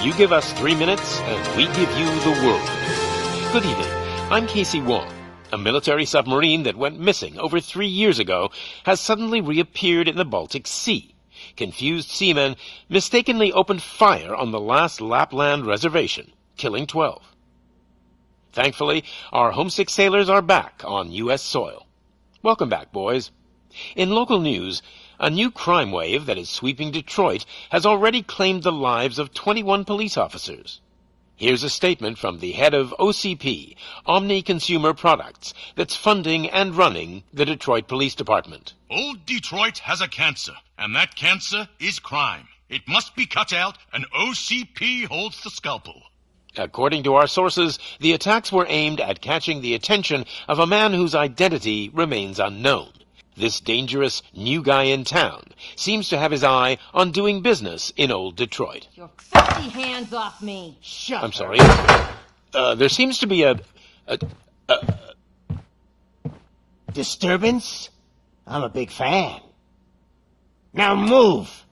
You give us 3 minutes, and we give you the world. Good evening. I'm Casey Wong. A military submarine that went missing over 3 years ago has suddenly reappeared in the Baltic Sea. Confused seamen mistakenly opened fire on the last Lapland reservation, killing 12. Thankfully, our homesick sailors are back on U.S. soil. Welcome back, boys. In local news, a new crime wave that is sweeping Detroit has already claimed the lives of 21 police officers. Here's a statement from the head of OCP, Omni Consumer Products, that's funding and running the Detroit Police Department. Old Detroit has a cancer, and that cancer is crime. It must be cut out, and OCP holds the scalpel. According to our sources, the attacks were aimed at catching the attention of a man whose identity remains unknown. This dangerous new guy in town seems to have his eye on doing business in old Detroit. Your filthy hands off me! Shut I'm up. sorry. There seems to be a Disturbance? I'm a big fan. Now move!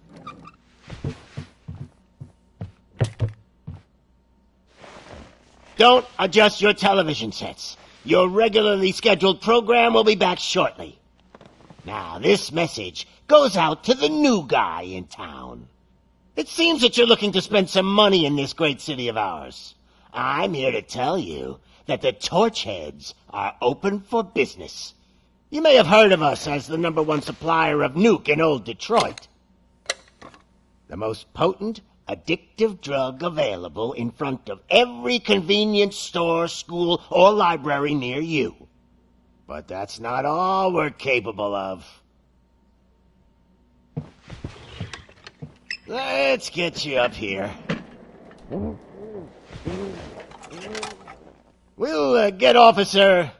Don't adjust your television sets. Your regularly scheduled program will be back shortly. Now, this message goes out to the new guy in town. It seems that you're looking to spend some money in this great city of ours. I'm here to tell you that the Torchheads are open for business. You may have heard of us as the #1 supplier of nuke in old Detroit. The most potent, addictive drug available in front of every convenience store, school, or library near you. But that's not all we're capable of. Let's get you up here. We'll get Officer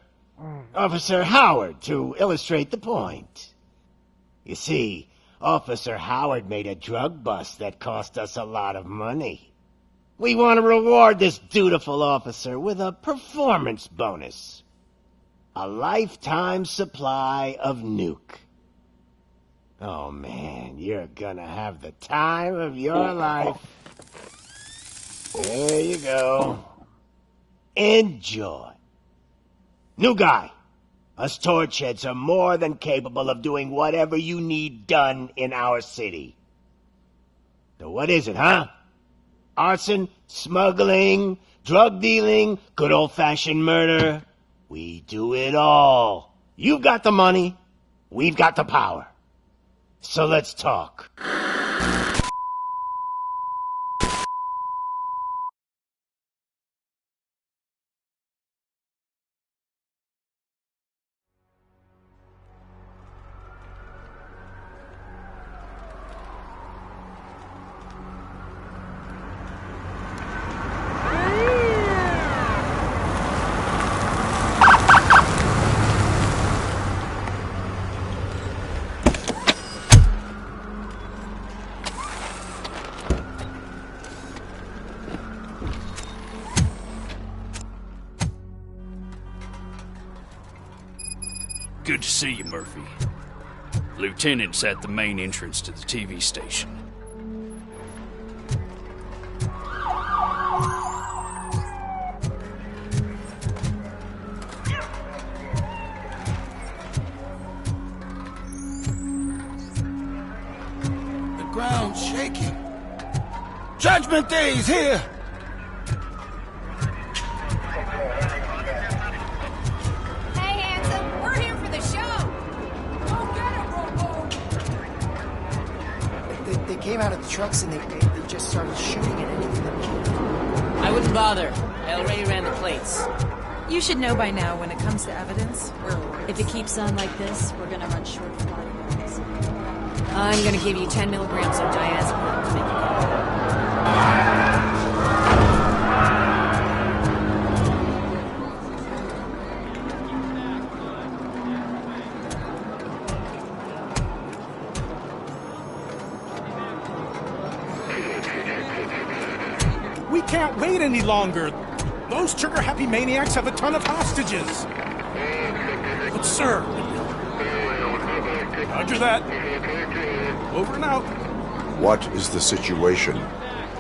Howard to illustrate the point. You see, Officer Howard made a drug bust that cost us a lot of money. We want to reward this dutiful officer with a performance bonus. A lifetime supply of nuke. Oh man, you're gonna have the time of your life. There you go. Enjoy. New guy, us Torchheads are more than capable of doing whatever you need done in our city. So what is it, huh? Arson, smuggling, drug dealing, good old-fashioned murder? We do it all. You've got the money, we've got the power. So let's talk. Good to see you, Murphy. Lieutenant's at the main entrance to the TV station. The ground's shaking. Judgment Day is here! Came out of the trucks and they just started shooting at anything that came. I wouldn't bother. I already ran the plates. You should know by now when it comes to evidence. If it keeps on like this, we're gonna run short of body parts. I'm gonna give you 10 milligrams of diazepam to make you comfortable. We can't wait any longer. Those trigger-happy maniacs have a ton of hostages. But sir... Roger that. Over and out. What is the situation?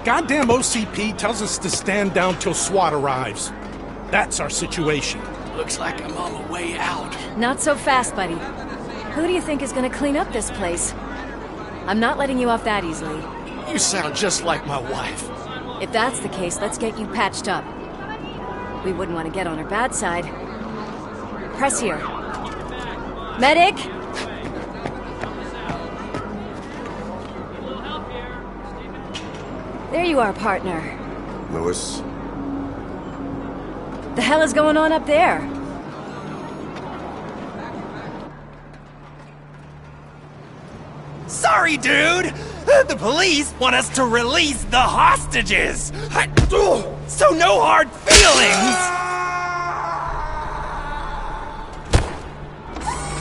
goddamn OCP tells us to stand down till SWAT arrives. That's our situation. Looks like I'm on my way out. Not so fast, buddy. Who do you think is gonna clean up this place? I'm not letting you off that easily. You sound just like my wife. If that's the case, let's get you patched up. We wouldn't want to get on her bad side. Press here. Medic! There you are, partner. Lewis? The hell is going on up there? Sorry, dude! The police want us to release the hostages! So no hard feelings!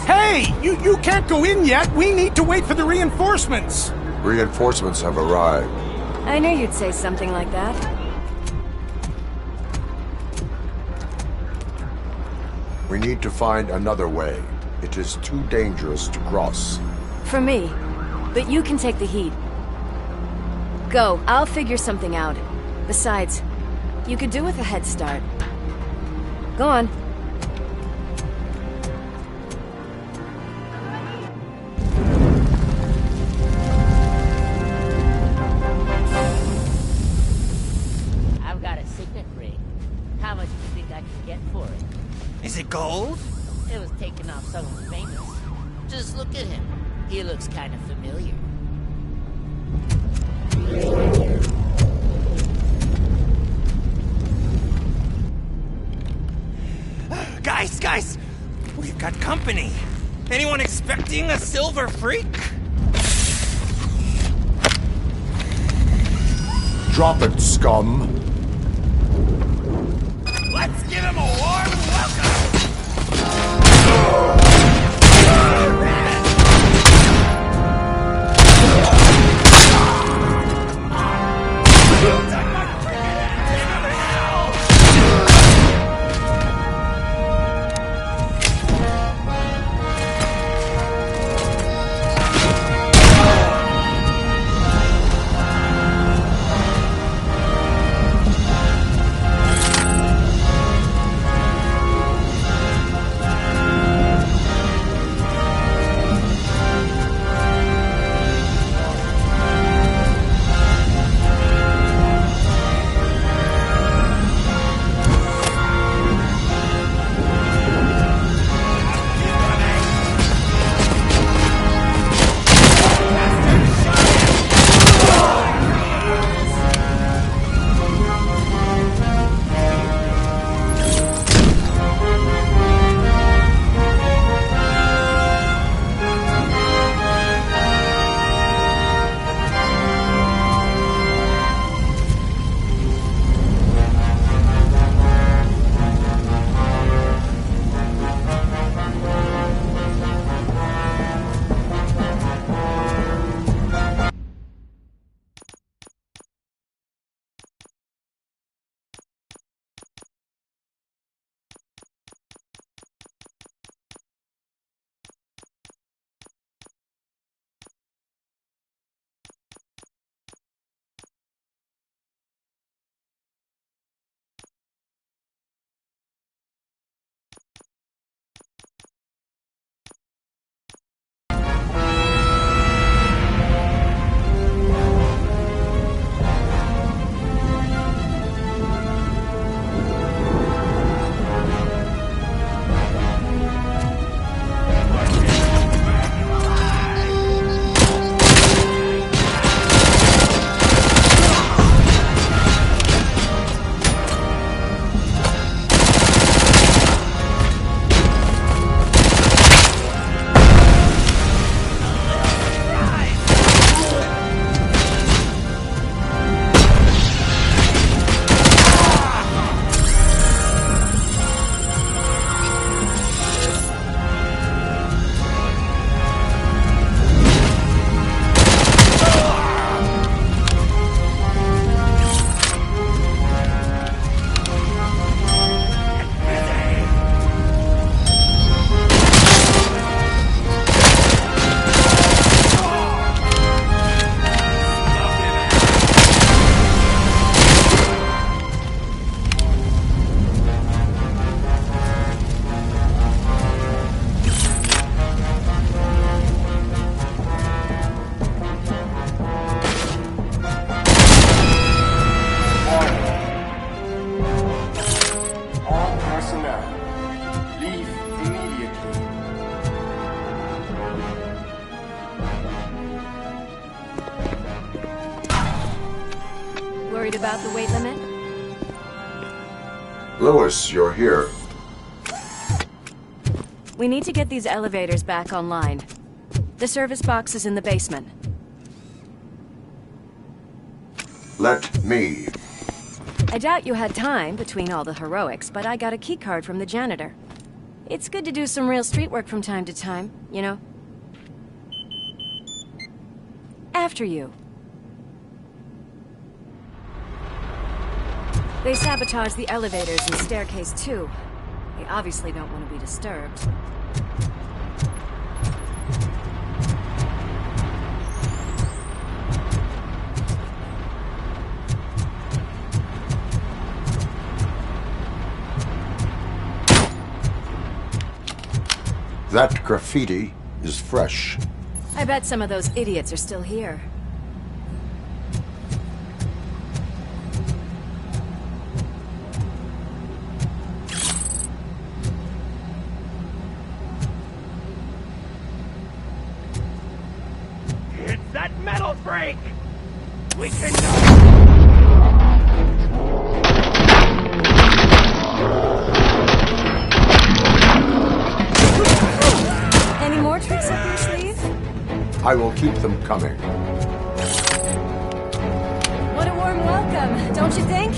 Hey! You can't go in yet! We need to wait for the reinforcements! Reinforcements have arrived. I knew you'd say something like that. We need to find another way. It is too dangerous to cross. For me. But you can take the heat. Go, I'll figure something out. Besides, you could do with a head start. Go on. I've got a signet ring. How much do you think I can get for it? Is it gold? It was taken off someone famous. Just look at him. He looks kind of familiar. Guys! We've got company. Anyone expecting a silver freak? Drop it, scum. Let's give him a warm welcome! personnel, leave immediately. Worried about the weight limit? Lewis, you're here. We need to get these elevators back online. The service box is in the basement. Let me. I doubt you had time between all the heroics, but I got a keycard from the janitor. It's good to do some real street work from time to time, you know? After you. They sabotaged the elevators and staircase, too. They obviously don't want to be disturbed. That graffiti is fresh. I bet some of those idiots are still here. It's that metal break! We can Any more tricks up your sleeve? I will keep them coming. What a warm welcome, don't you think?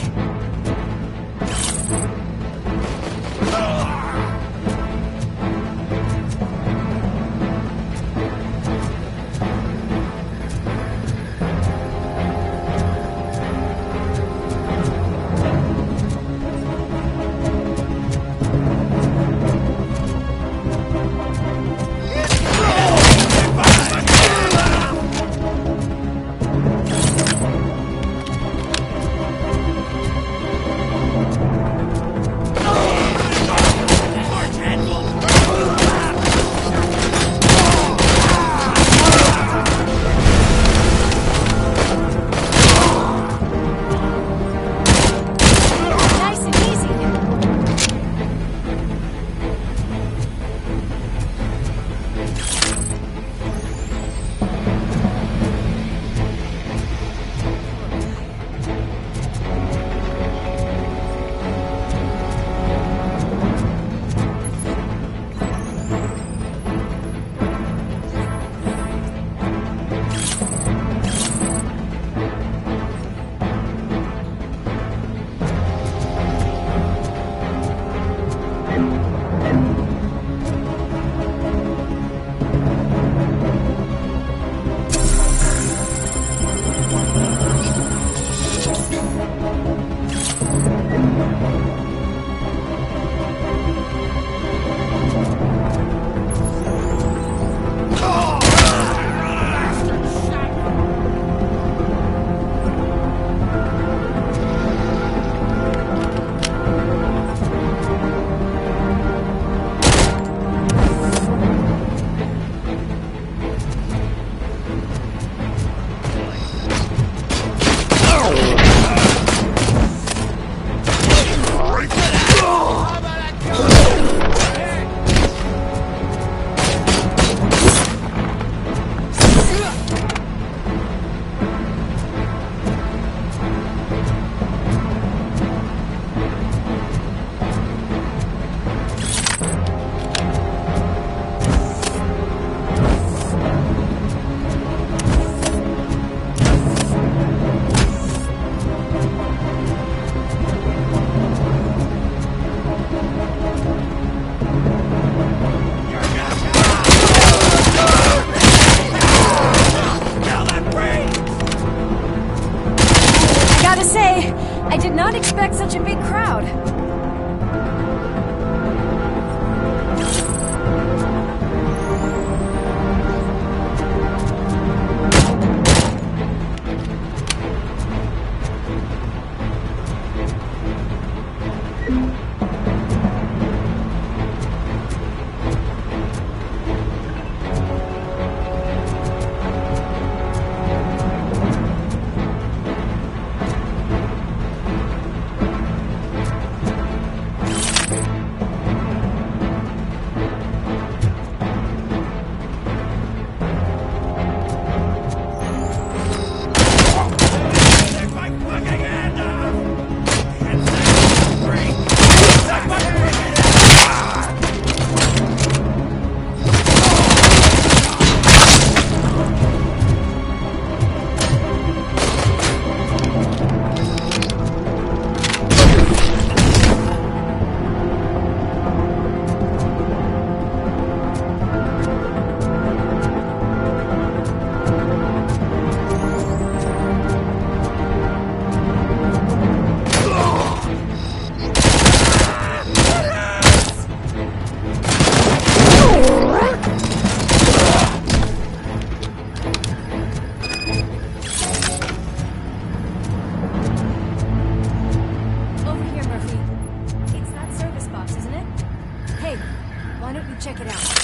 Check it out.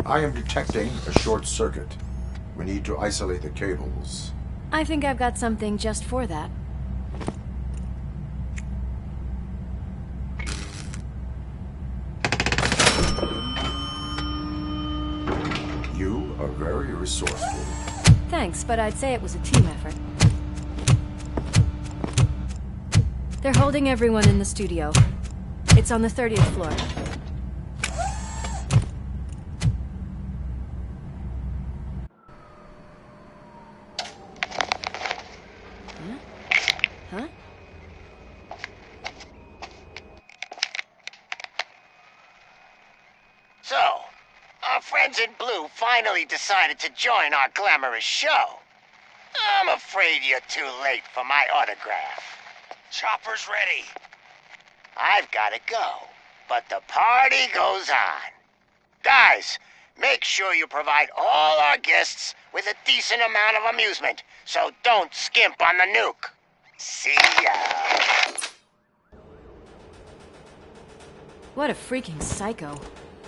I am detecting a short circuit. We need to isolate the cables. I think I've got something just for that. You are very resourceful. Thanks, but I'd say it was a team effort. They're holding everyone in the studio. It's on the 30th floor. Huh? So, our friends in blue finally decided to join our glamorous show. I'm afraid you're too late for my autograph. Chopper's ready. I've gotta go, but the party goes on. Guys, make sure you provide all our guests with a decent amount of amusement, so don't skimp on the nuke. See ya. What a freaking psycho.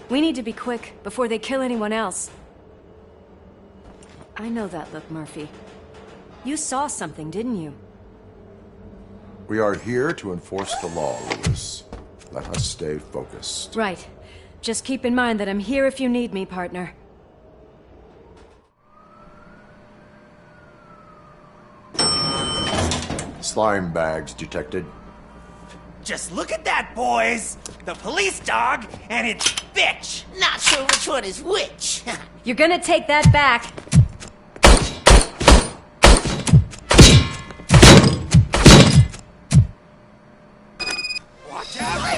We need to be quick, before they kill anyone else. I know that look, Murphy. You saw something, didn't you? We are here to enforce the law, Lewis. Let us stay focused. Right. Just keep in mind that I'm here if you need me, partner. Slime bags detected. Just look at that, boys! The police dog and its bitch! Not sure which one is which. You're gonna take that back. Watch out!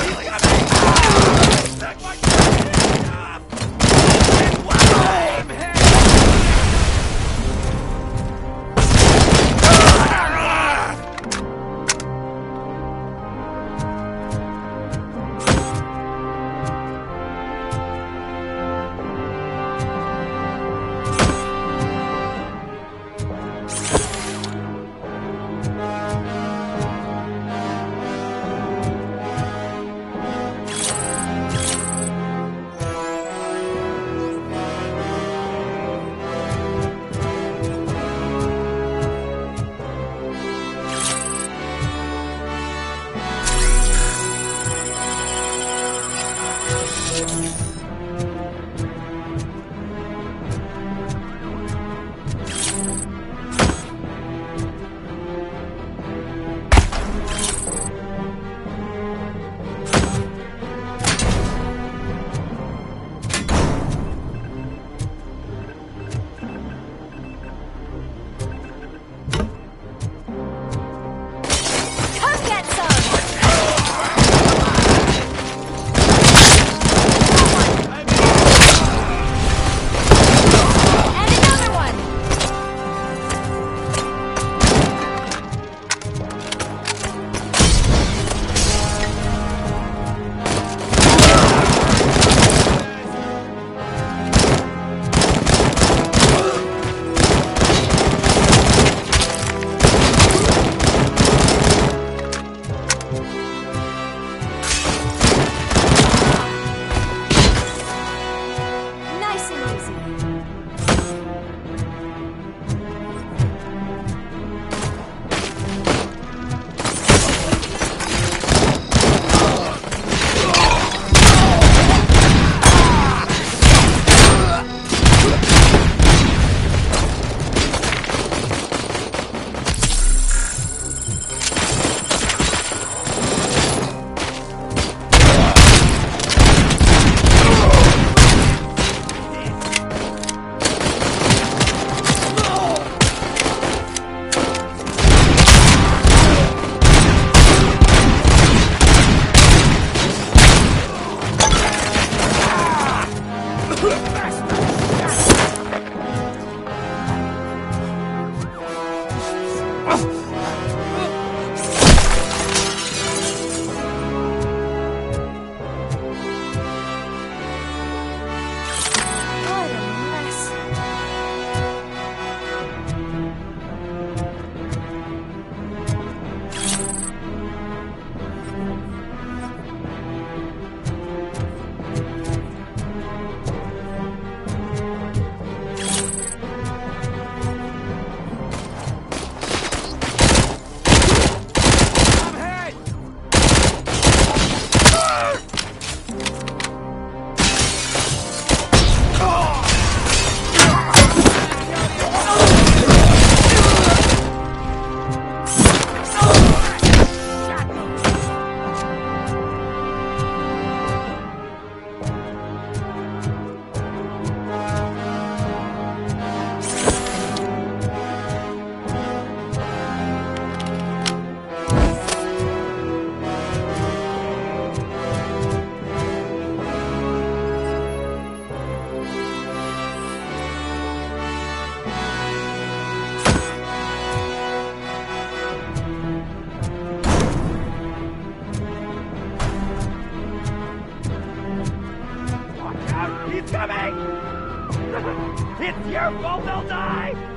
careful, they'll die!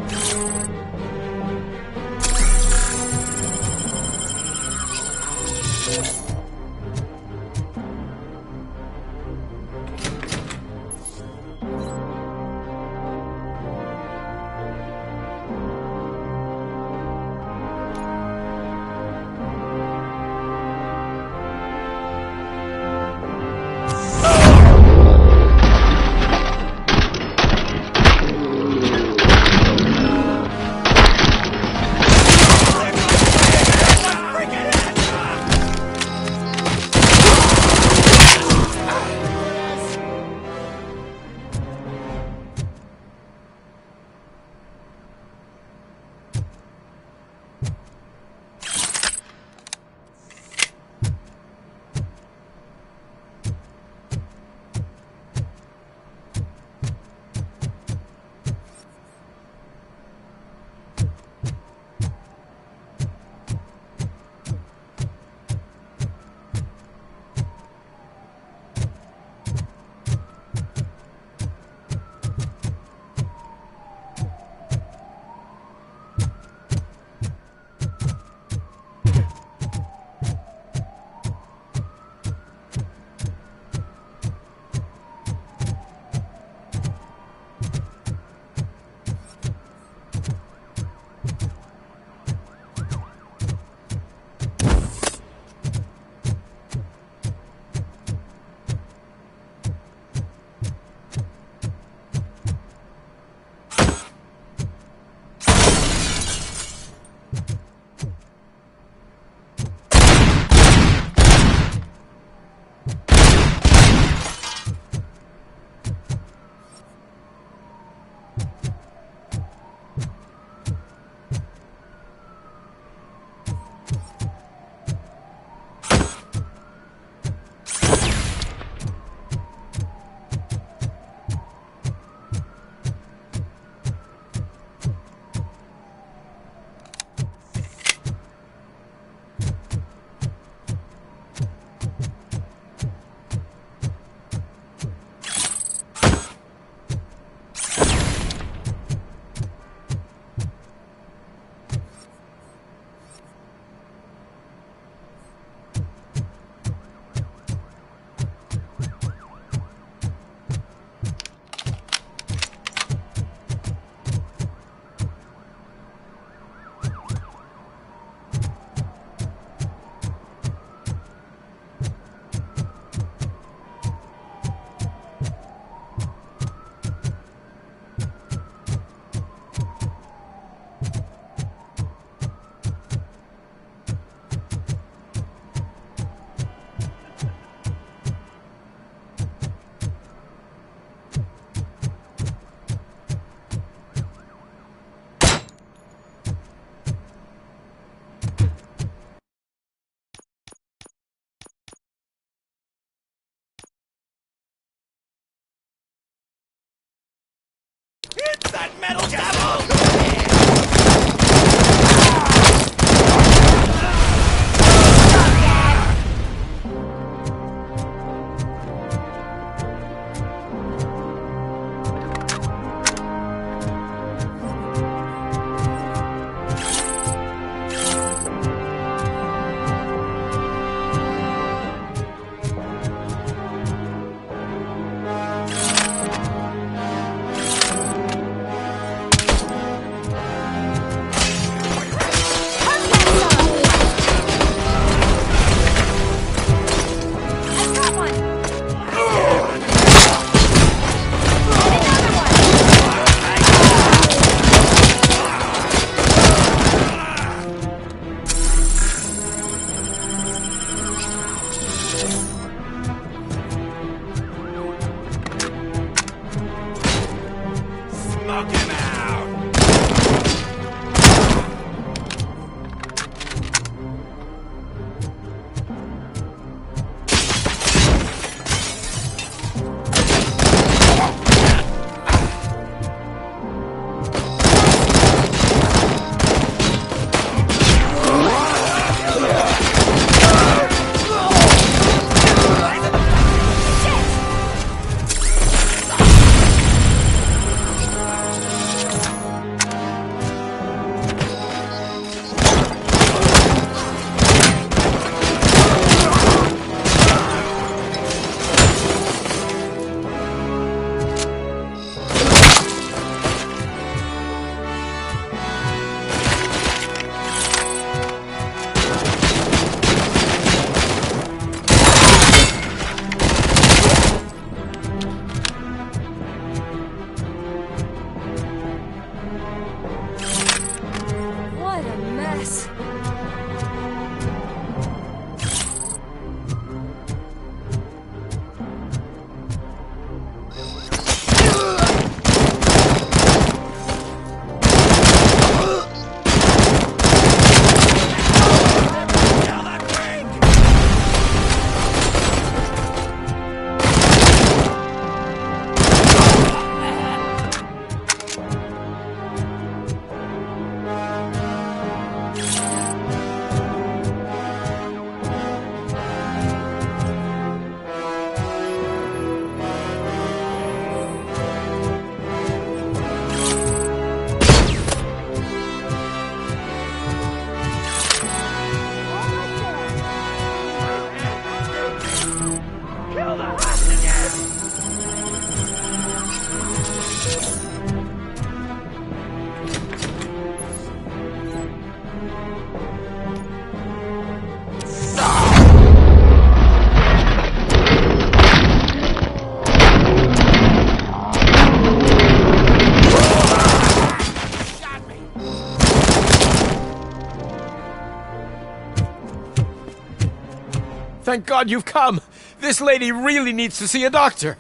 Thank God you've come. This lady really needs to see a doctor.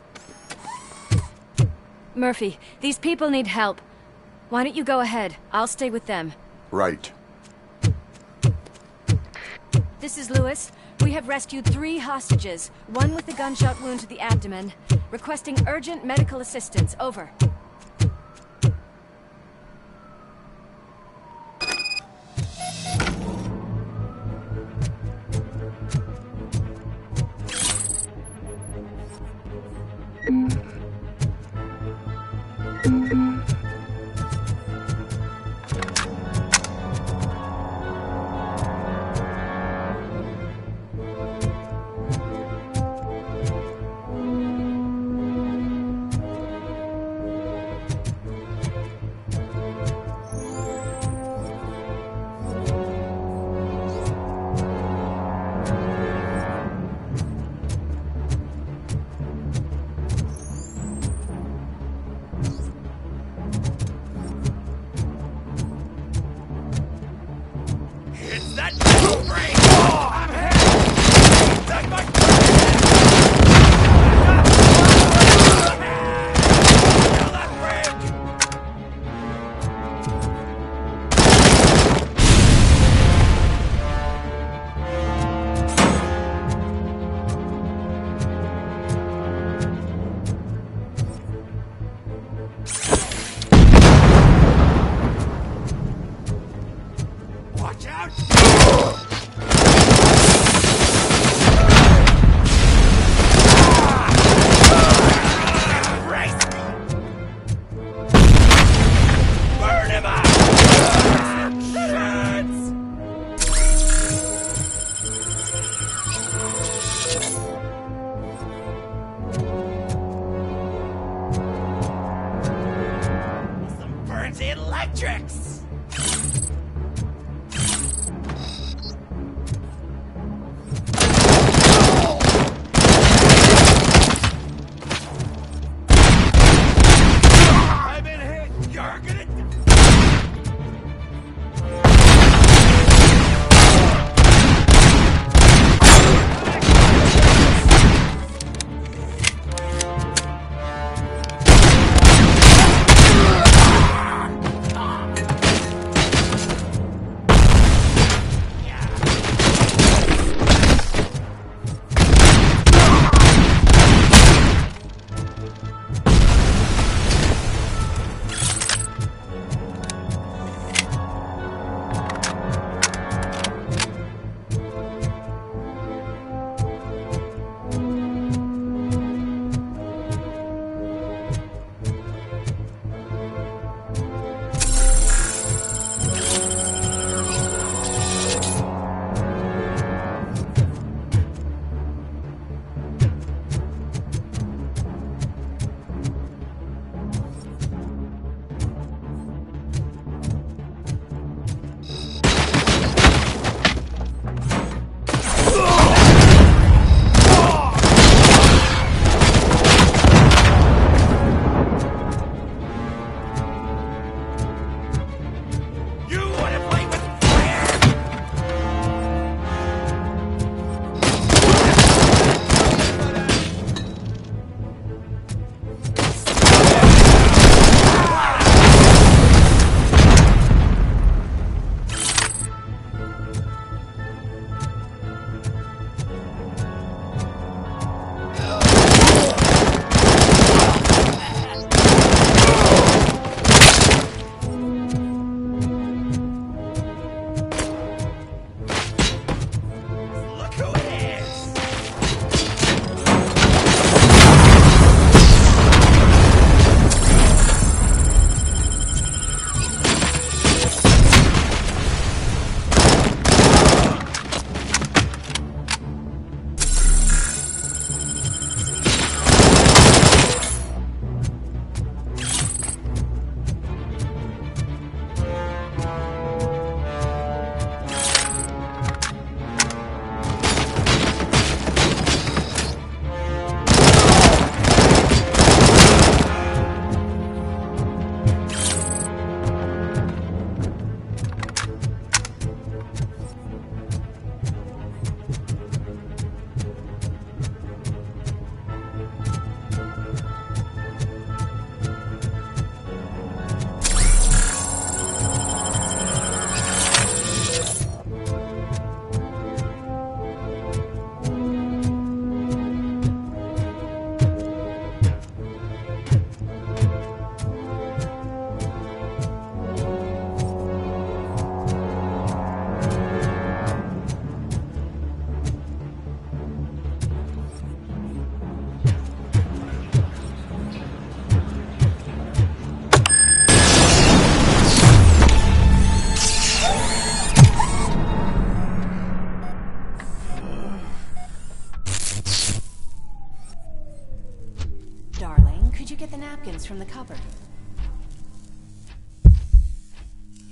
Murphy, these people need help. Why don't you go ahead? I'll stay with them. Right. This is Lewis. We have rescued 3 hostages, one with a gunshot wound to the abdomen. Requesting urgent medical assistance. Over.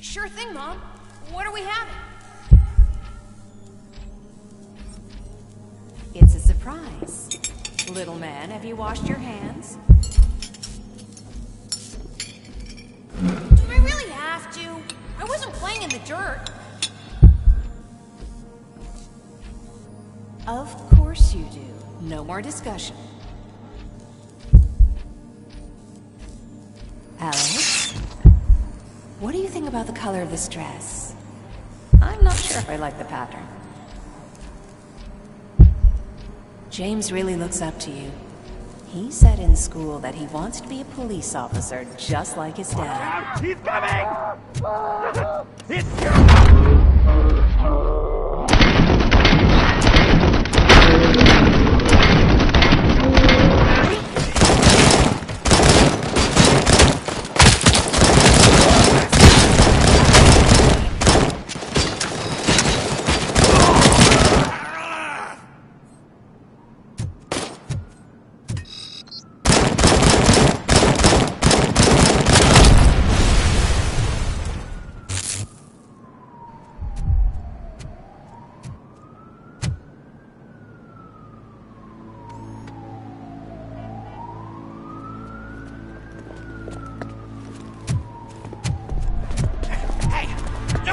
Sure thing, Mom. What are we having? It's a surprise. Little man, have you washed your hands? Do I really have to? I wasn't playing in the dirt. Of course you do. No more discussion. Alex? What do you think about the color of this dress? I'm not sure if I like the pattern. James really looks up to you. He said in school that he wants to be a police officer just like his dad. He's coming! He's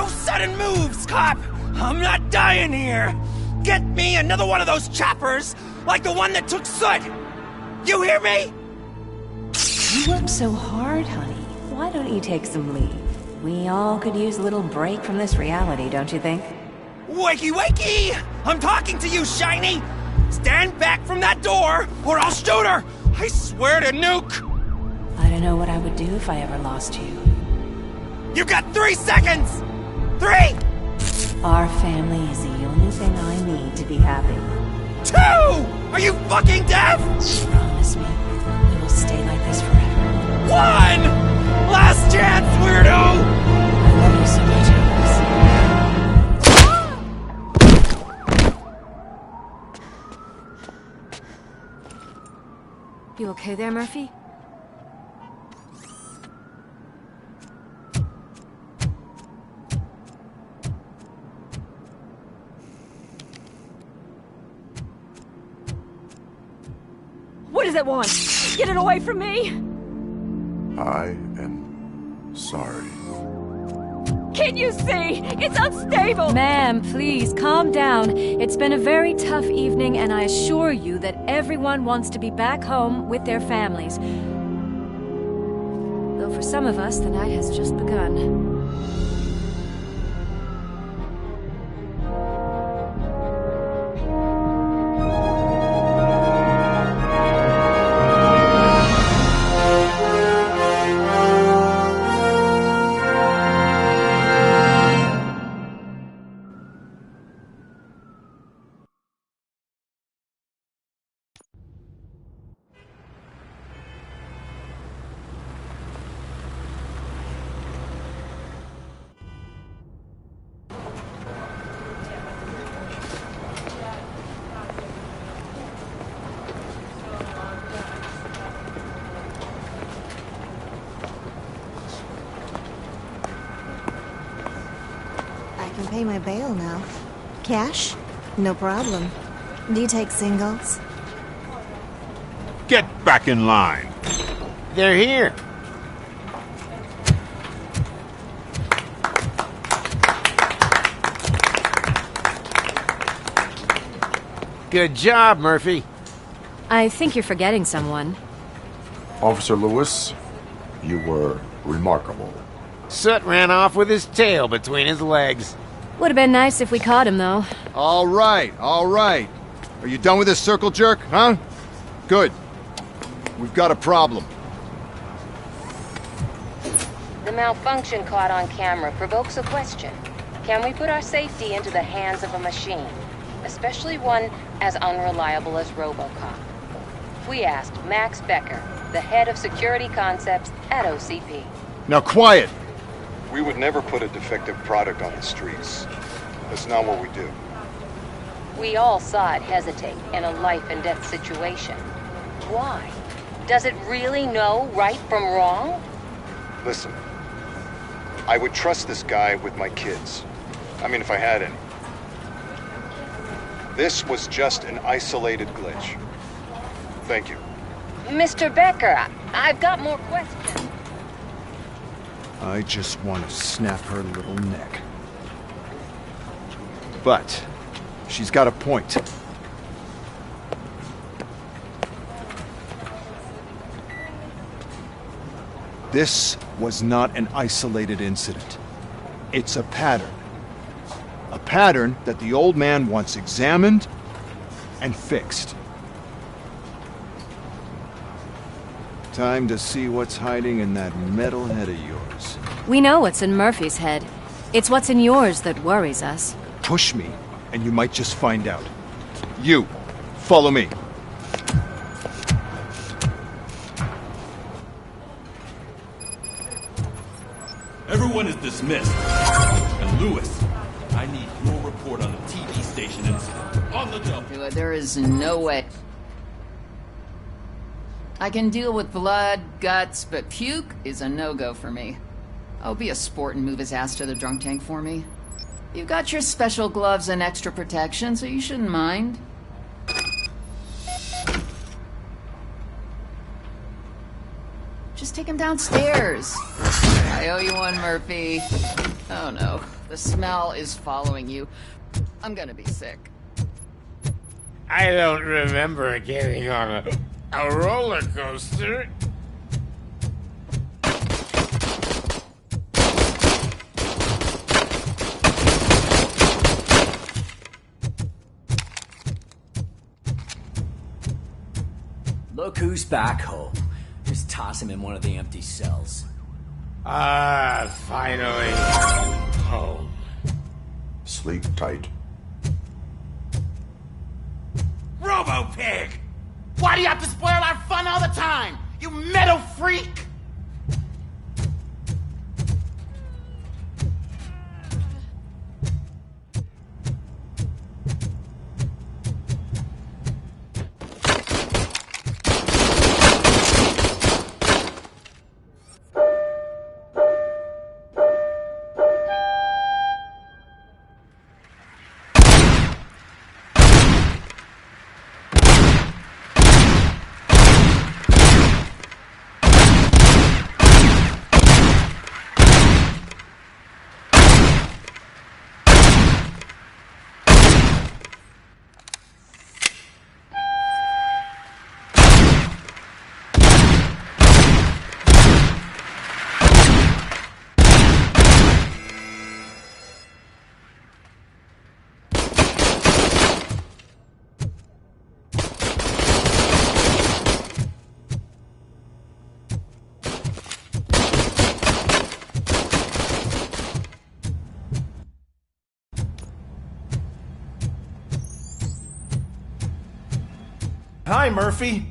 sudden moves, cop! I'm not dying here! Get me another one of those choppers, like the one that took Soot! You hear me? You work so hard, honey. Why don't you take some leave? We all could use a little break from this reality, don't you think? Wakey, wakey! I'm talking to you, Shiny! Stand back from that door, or I'll shoot her! I swear to nuke! I don't know what I would do if I ever lost you. You got 3 seconds! 3! Our family is the only thing I need to be happy. 2! Are you fucking deaf? Promise me, we will stay like this forever. 1! Last chance, weirdo! I love you so much, Alex. You okay there, Murphy? What does it want? Get it away from me! I am sorry. Can't you see? It's unstable! Ma'am, please, calm down. It's been a very tough evening, and I assure you that everyone wants to be back home with their families. Though for some of us, the night has just begun. Pay my bail now. Cash? No problem. Do you take singles? Get back in line. They're here. Good job, Murphy. I think you're forgetting someone. Officer Lewis, you were remarkable. Soot ran off with his tail between his legs. Would have been nice if we caught him, though. All right, all right. Are you done with this circle jerk, huh? Good. We've got a problem. The malfunction caught on camera provokes a question. Can we put our safety into the hands of a machine? Especially one as unreliable as RoboCop. We asked Max Becker, the head of security concepts at OCP. Now quiet! We would never put a defective product on the streets. That's not what we do. We all saw it hesitate in a life-and-death situation. Why? Does it really know right from wrong? Listen, I would trust this guy with my kids. I mean, if I had any. This was just an isolated glitch. Thank you. Mr. Becker, I've got more questions. I just want to snap her little neck. But she's got a point. This was not an isolated incident. It's a pattern. A pattern that the old man wants examined and fixed. Time to see what's hiding in that metal head of yours. We know what's in Murphy's head. It's what's in yours that worries us. Push me, and you might just find out. You, follow me. Everyone is dismissed. And Lewis, I need your report on the TV station incident. On the double. There is no way. I can deal with blood, guts, but puke is a no-go for me. I'll be a sport and move his ass to the drunk tank for me. You've got your special gloves and extra protection, so you shouldn't mind. Just take him downstairs. I owe you one, Murphy. Oh no, the smell is following you. I'm gonna be sick. I don't remember getting on a roller coaster. Look who's back home. Just toss him in one of the empty cells. Ah, finally home. Sleep tight. Robo-Pig! Why do you have to spoil our fun all the time? You metal freak! Hi, Murphy.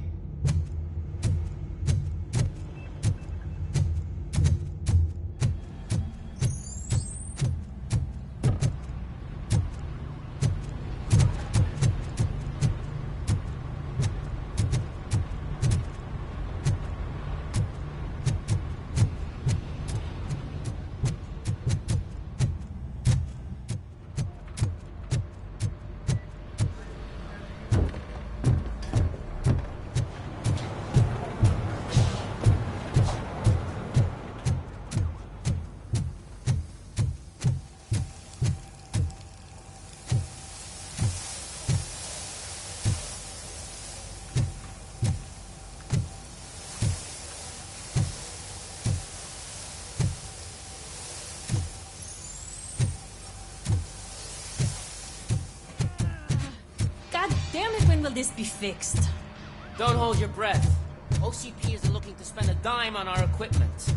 Damn it, when will this be fixed? Don't hold your breath. OCP isn't looking to spend a dime on our equipment.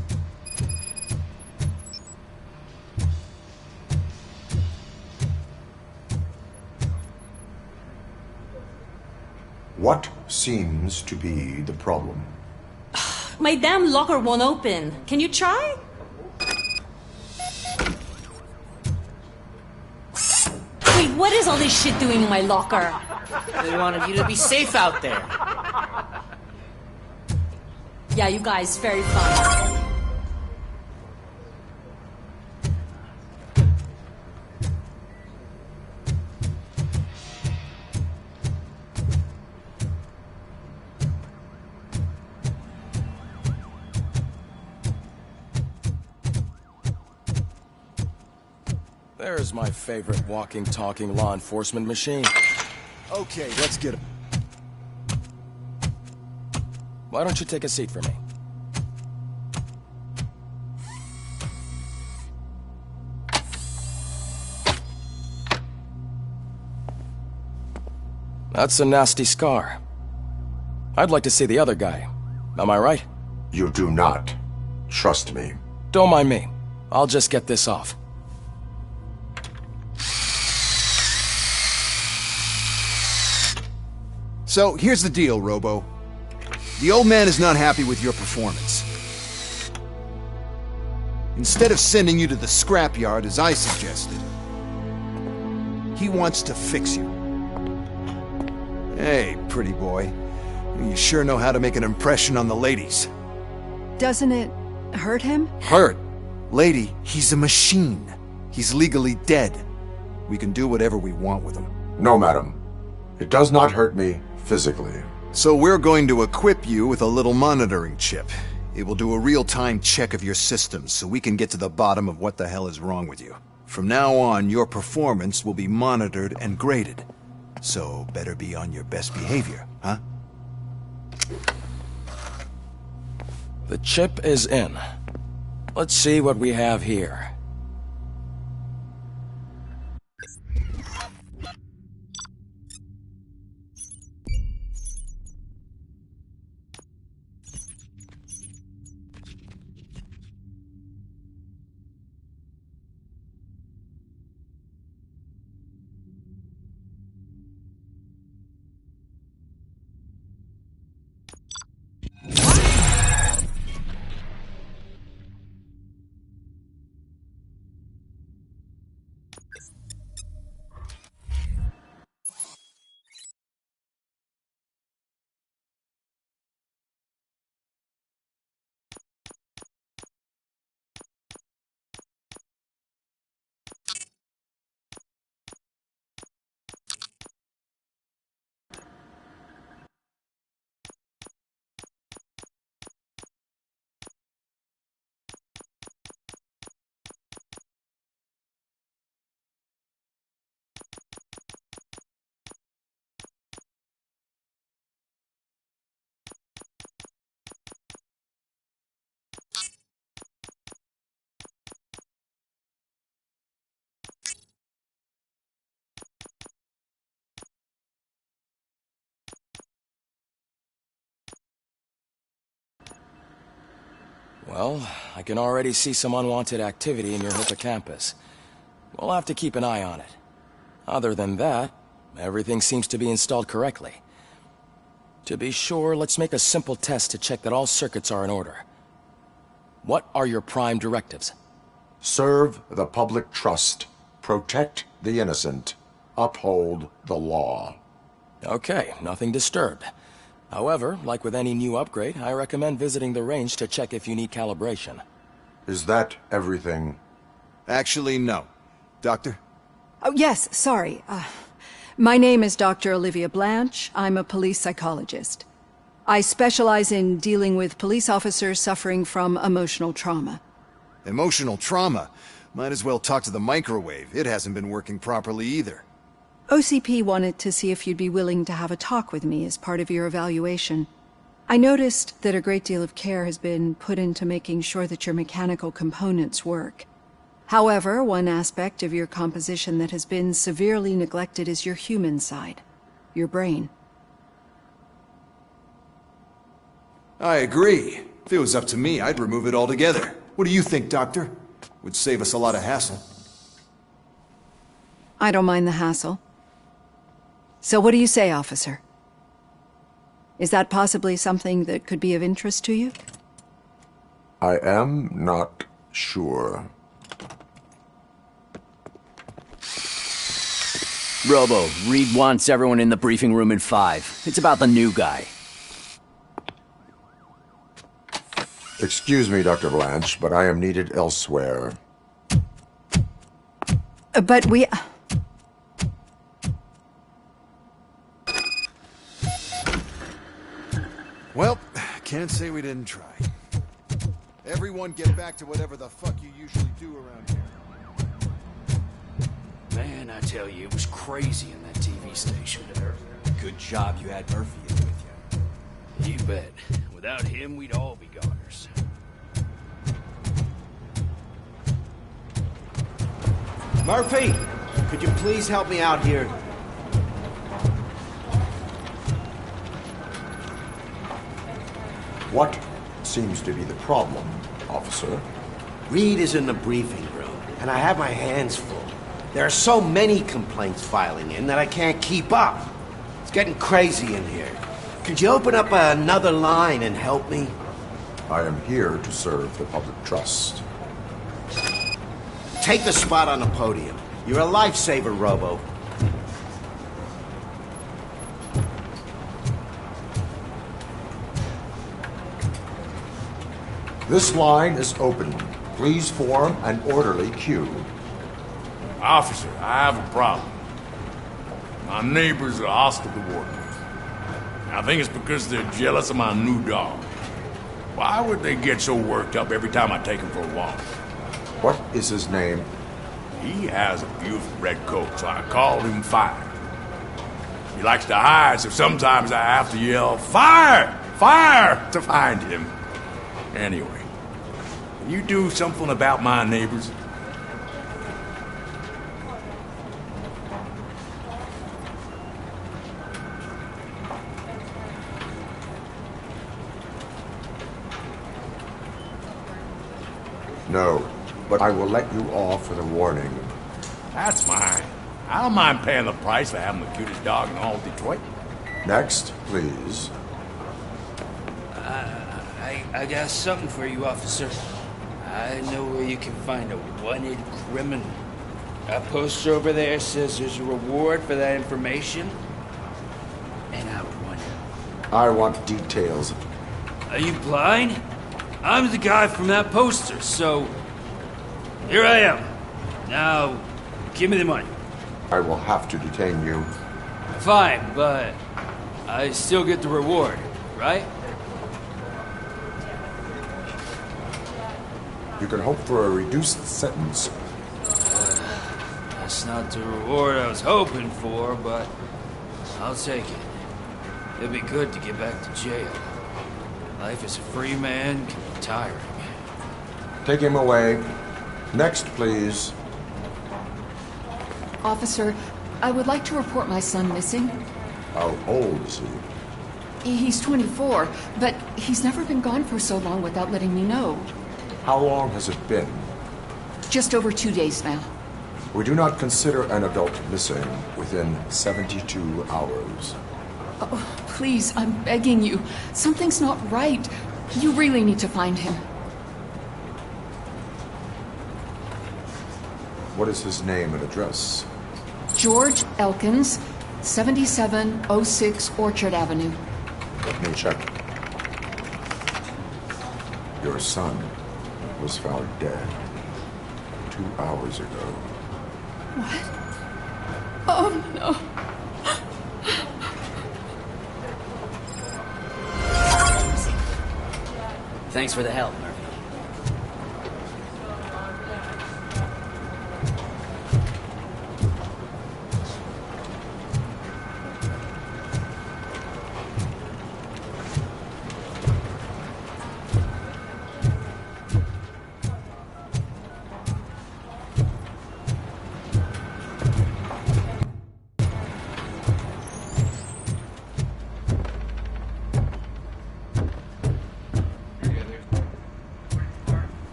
What seems to be the problem? My damn locker won't open. Can you try? Wait, what is all this shit doing in my locker? They wanted you to be safe out there. Yeah, you guys, very fun. There's my favorite walking, talking law enforcement machine. Okay, let's get him. Why don't you take a seat for me? That's a nasty scar. I'd like to see the other guy. Am I right? You do not. Trust me. Don't mind me. I'll just get this off. So, here's the deal, Robo. The old man is not happy with your performance. Instead of sending you to the scrapyard, as I suggested, he wants to fix you. Hey, pretty boy. You sure know how to make an impression on the ladies. Doesn't it hurt him? Hurt? Lady, he's a machine. He's legally dead. We can do whatever we want with him. No, madam. It does not hurt me physically. So we're going to equip you with a little monitoring chip. It will do a real-time check of your systems so we can get to the bottom of what the hell is wrong with you. From now on, your performance will be monitored and graded. So better be on your best behavior, huh? The chip is in. Let's see what we have here. Well, I can already see some unwanted activity in your hippocampus. We'll have to keep an eye on it. Other than that, everything seems to be installed correctly. To be sure, let's make a simple test to check that all circuits are in order. What are your prime directives? Serve the public trust. Protect the innocent. Uphold the law. Okay, nothing disturbed. However, like with any new upgrade, I recommend visiting the range to check if you need calibration. Is that everything? Actually, no. Doctor? Oh, yes, sorry. My name is Dr. Olivia Blanche. I'm a police psychologist. I specialize in dealing with police officers suffering from emotional trauma. Emotional trauma? Might as well talk to the microwave. It hasn't been working properly either. OCP wanted to see if you'd be willing to have a talk with me as part of your evaluation. I noticed that a great deal of care has been put into making sure that your mechanical components work. However, one aspect of your composition that has been severely neglected is your human side, your brain. I agree. If it was up to me, I'd remove it altogether. What do you think, Doctor? Would save us a lot of hassle. I don't mind the hassle. So what do you say, officer? Is that possibly something that could be of interest to you? I am not sure. Robo, Reed wants everyone in the briefing room in 5. It's about the new guy. Excuse me, Dr. Blanche, but I am needed elsewhere. But we... Well, can't say we didn't try. Everyone get back to whatever the fuck you usually do around here. tell you, it was crazy in that TV station. Good job you had Murphy in with you. You bet. Without him, we'd all be goners. Murphy, could you please help me out here? What seems to be the problem, officer? Reed is in the briefing room, and I have my hands full. There are so many complaints filing in that I can't keep up. It's getting crazy in here. Could you open up another line and help me? I am here to serve the public trust. Take the spot on the podium. You're a lifesaver, Robo. This line is open. Please form an orderly queue. Officer, I have a problem. My neighbors are hostile to work with. I think it's because they're jealous of my new dog. Why would they get so worked up every time I take him for a walk? What is his name? He has a beautiful red coat, so I called him Fire. He likes to hide, so sometimes I have to yell, "Fire! Fire!" to find him. Anyway, can you do something about my neighbors? No, but I will let you off with a warning. That's fine. I don't mind paying the price for having the cutest dog in all of Detroit. Next, please. I got something for you, officer. I know where you can find a wanted criminal. A poster over there says there's a reward for that information. And I I want details. Are you blind? I'm the guy from that poster, so here I am. Now, give me the money. I will have to detain you. Fine, but I still get the reward, right? You can hope for a reduced sentence. That's not the reward I was hoping for, but I'll take it. It'll be good to get back to jail. Life as a free man can be tiring. Take him away. Next, please. Officer, I would like to report my son missing. How old is he? He's 24, but he's never been gone for so long without letting me know. How long has it been? Just over 2 days now. We do not consider an adult missing within 72 hours. Oh, please, I'm begging you. Something's not right. You really need to find him. What is his name and address? George Elkins, 7706 Orchard Avenue. Let me check. Your son was found dead 2 hours ago. What? Oh, no. Thanks for the help, Murphy.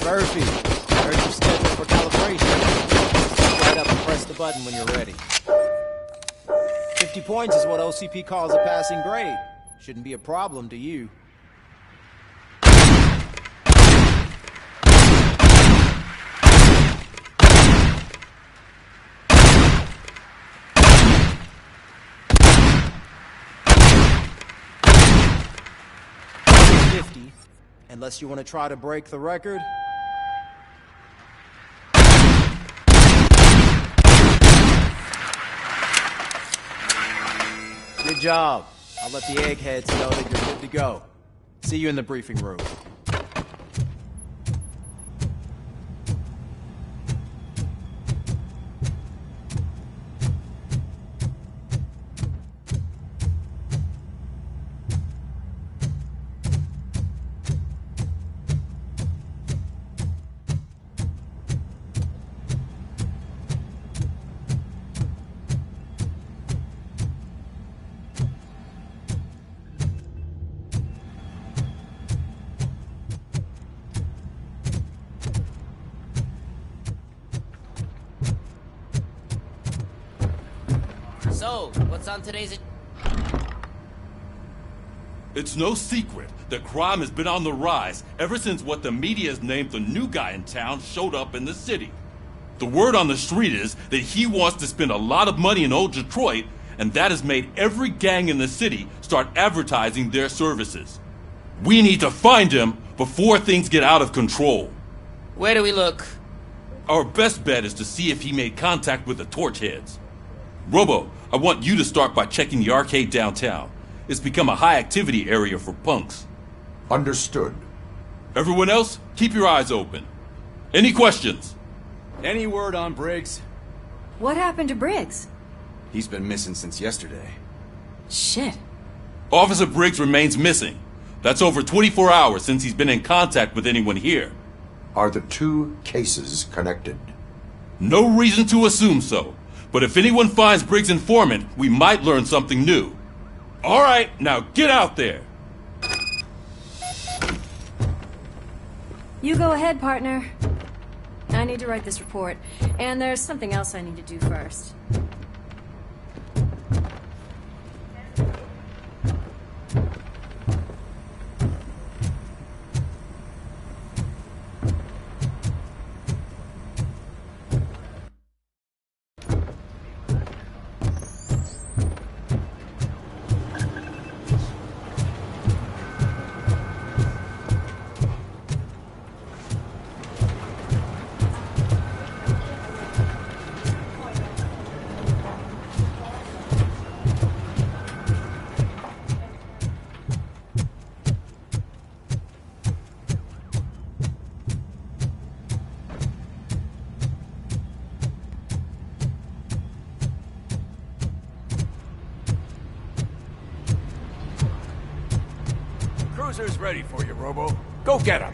Murphy, there's your schedule for calibration. Step right up and press the button when you're ready. 50 points is what OCP calls a passing grade. Shouldn't be a problem to you. Unless you want to try to break the record. Good job. I'll let the eggheads know that you're good to go. See you in the briefing room. So, what's on today's... It's no secret that crime has been on the rise ever since what the media has named the new guy in town showed up in the city. The word on the street is that he wants to spend a lot of money in old Detroit, and that has made every gang in the city start advertising their services. We need to find him before things get out of control. Where do we look? Our best bet is to see if he made contact with the Torchheads. Robo, I want you to start by checking the arcade downtown. It's become a high-activity area for punks. Understood. Everyone else, keep your eyes open. Any questions? Any word on Briggs? What happened to Briggs? He's been missing since yesterday. Shit. Officer Briggs remains missing. That's over 24 hours since he's been in contact with anyone here. Are the two cases connected? No reason to assume so. But if anyone finds Briggs' informant, we might learn something new. All right, now get out there. You go ahead, partner. I need to write this report, and there's something else I need to do first. Cruiser's ready for you, Robo. Go get him.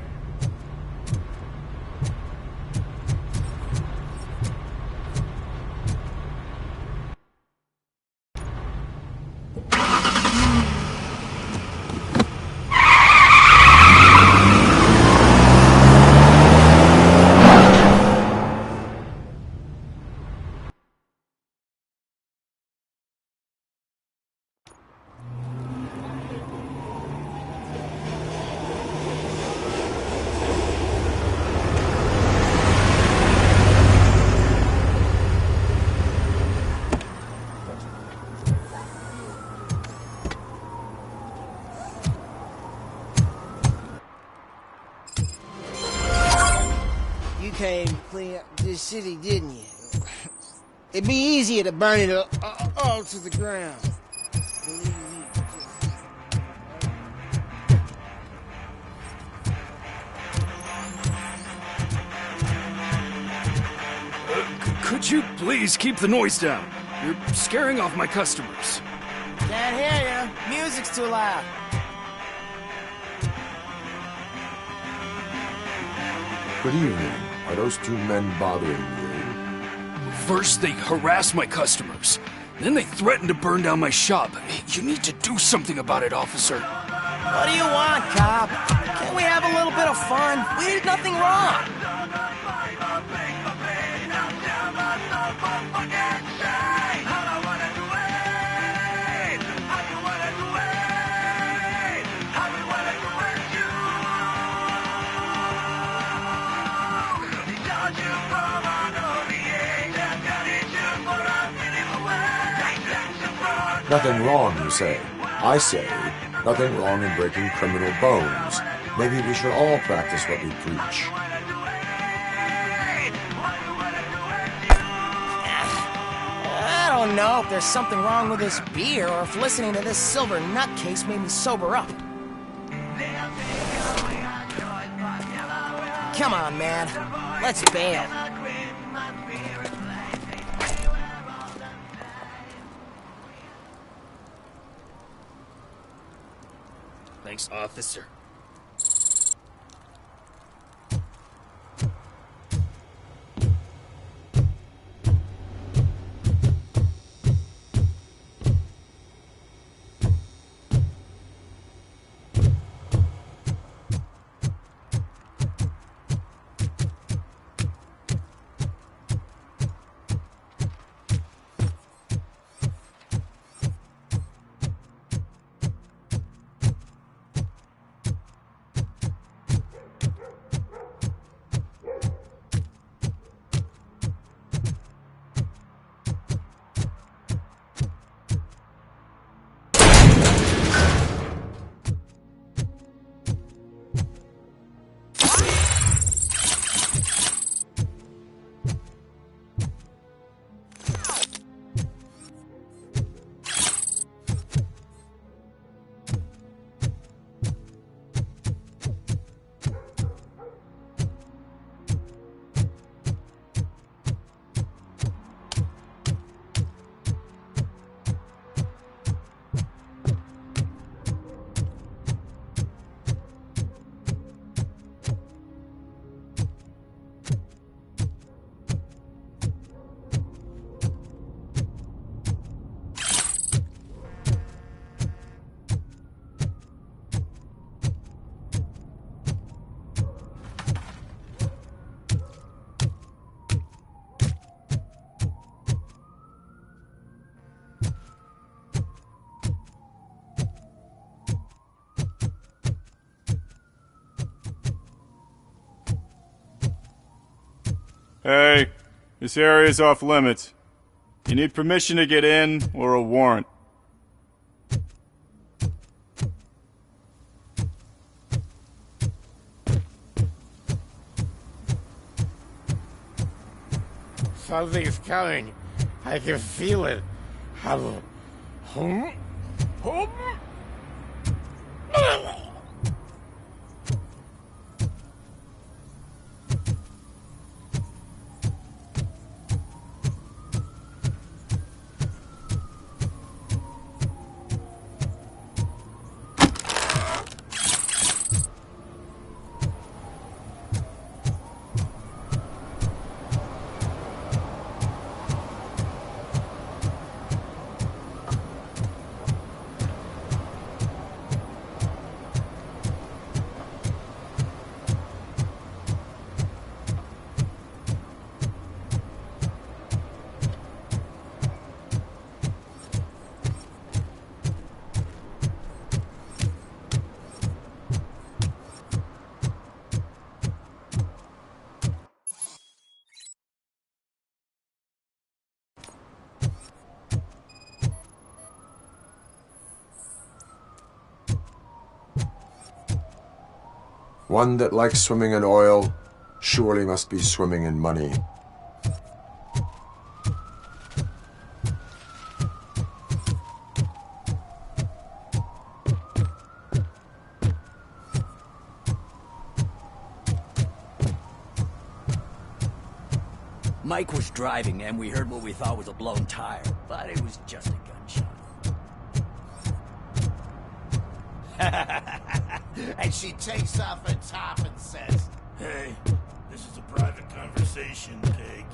Came to clean up this city, didn't you? It'd be easier to burn it all to the ground. Believe me. Could you please keep the noise down? You're scaring off my customers. Can't hear you. Music's too loud. Good evening. Are those two men bothering you? First, they harass my customers. Then they threaten to burn down my shop. You need to do something about it, officer. What do you want, cop? Can't we have a little bit of fun? We did nothing wrong. Nothing wrong, you say. I say, nothing wrong in breaking criminal bones. Maybe we should all practice what we preach. I don't know if there's something wrong with this beer or if listening to this silver nutcase made me sober up. Come on, man. Let's bail. Thanks, officer. Hey, this area's off limits. You need permission to get in or a warrant. Something's coming. I can feel it. Hum. Hum. Hum. One that likes swimming in oil surely must be swimming in money. Mike was driving and we heard what we thought was a blown tire, but it was just a gunshot. And she takes off her top and says, "Hey, this is a private conversation, Pig."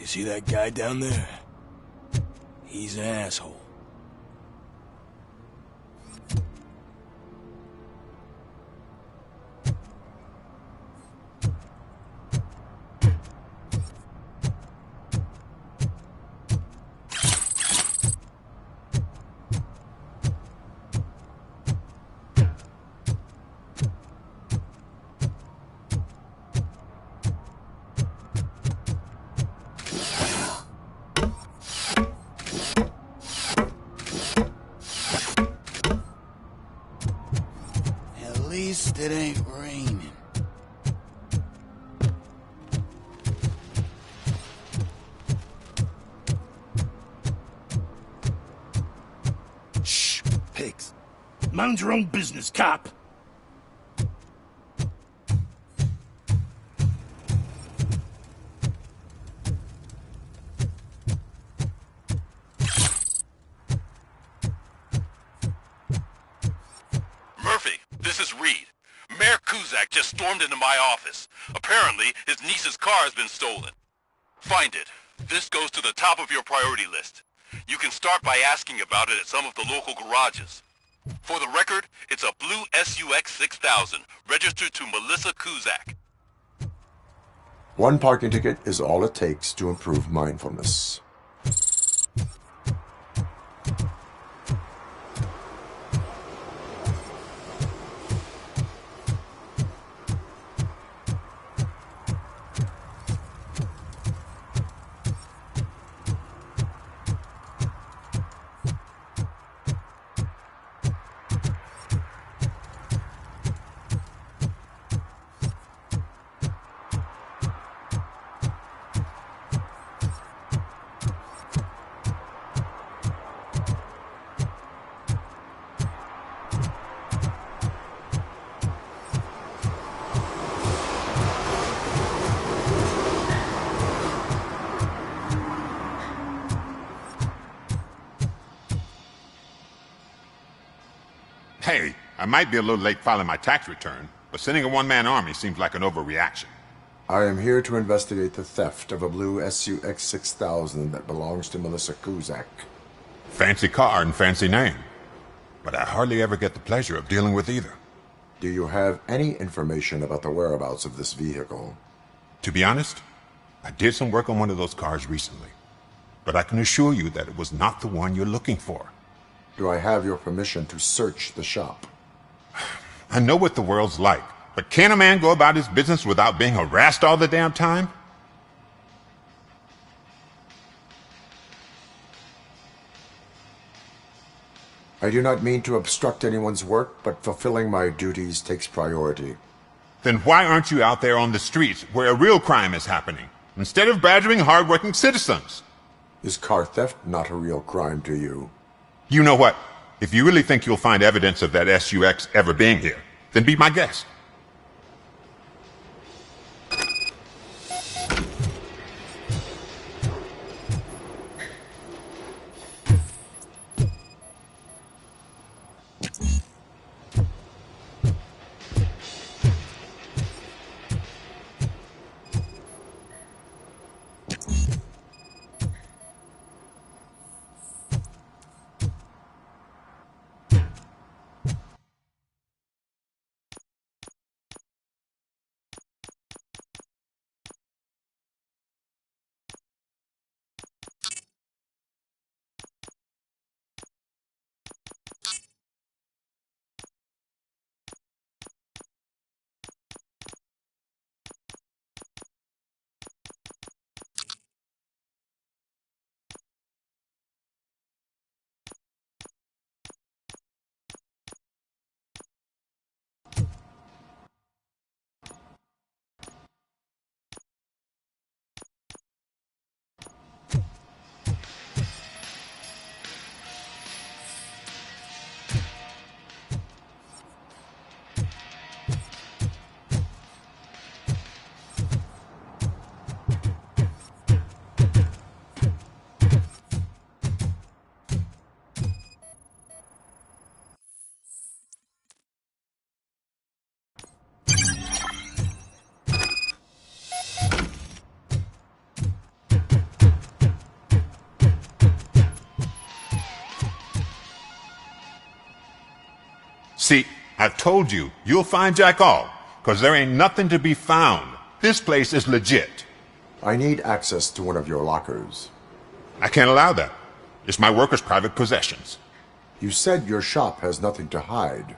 See that guy down there? He's an asshole. At least it ain't raining. Shh, pigs. Mind your own business, cop. Murphy, this is Reed. Mayor Kuzak just stormed into my office. Apparently, his niece's car has been stolen. Find it. This goes to the top of your priority list. You can start by asking about it at some of the local garages. For the record, it's a blue SUX 6000, registered to Melissa Kuzak. One parking ticket is all it takes to improve mindfulness. Hey, I might be a little late filing my tax return, but sending a one-man army seems like an overreaction. I am here to investigate the theft of a blue SUX 6000 that belongs to Melissa Kuzak. Fancy car and fancy name, but I hardly ever get the pleasure of dealing with either. Do you have any information about the whereabouts of this vehicle? To be honest, I did some work on one of those cars recently, but I can assure you that it was not the one you're looking for. Do I have your permission to search the shop? I know what the world's like, but can a man go about his business without being harassed all the damn time? I do not mean to obstruct anyone's work, but fulfilling my duties takes priority. Then why aren't you out there on the streets where a real crime is happening, instead of badgering hardworking citizens? Is car theft not a real crime to you? You know what? If you really think you'll find evidence of that SUX ever being here, then be my guest. See, I've told you, you'll find Jack all, because there ain't nothing to be found. This place is legit. I need access to one of your lockers. I can't allow that. It's my workers' private possessions. You said your shop has nothing to hide.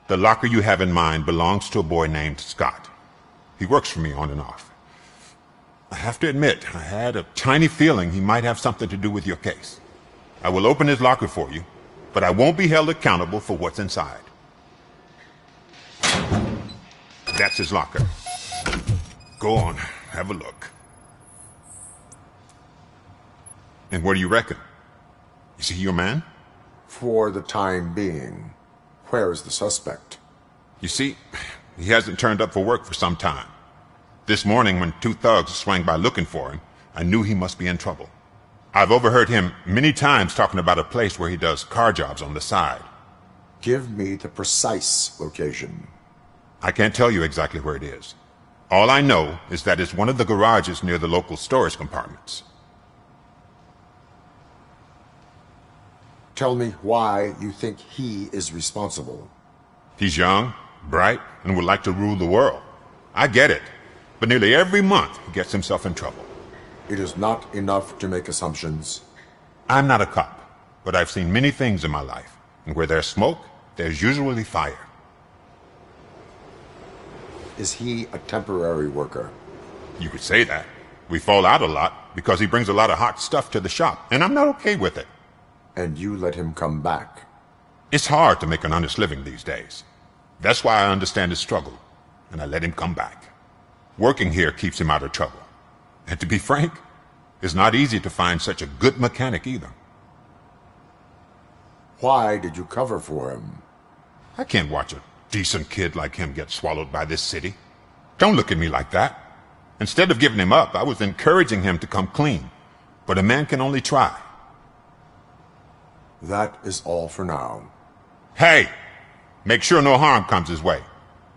The locker you have in mind belongs to a boy named Scott. He works for me on and off. I have to admit, I had a tiny feeling he might have something to do with your case. I will open his locker for you, but I won't be held accountable for what's inside. That's his locker. Go on, have a look. And what do you reckon? Is he your man? For the time being. Where is the suspect? You see, he hasn't turned up for work for some time. This morning, when 2 thugs swang by looking for him, I knew he must be in trouble. I've overheard him many times talking about a place where he does car jobs on the side. Give me the precise location. I can't tell you exactly where it is. All I know is that it's one of the garages near the local storage compartments. Tell me why you think he is responsible. He's young, bright, and would like to rule the world. I get it. But nearly every month he gets himself in trouble. It is not enough to make assumptions. I'm not a cop, but I've seen many things in my life. And where there's smoke, there's usually fire. Is he a temporary worker? You could say that. We fall out a lot because he brings a lot of hot stuff to the shop, and I'm not okay with it. And you let him come back? It's hard to make an honest living these days. That's why I understand his struggle, and I let him come back. Working here keeps him out of trouble. And to be frank, it's not easy to find such a good mechanic either. Why did you cover for him? I can't watch a decent kid like him get swallowed by this city. Don't look at me like that. Instead of giving him up, I was encouraging him to come clean. But a man can only try. That is all for now. Hey! Make sure no harm comes his way.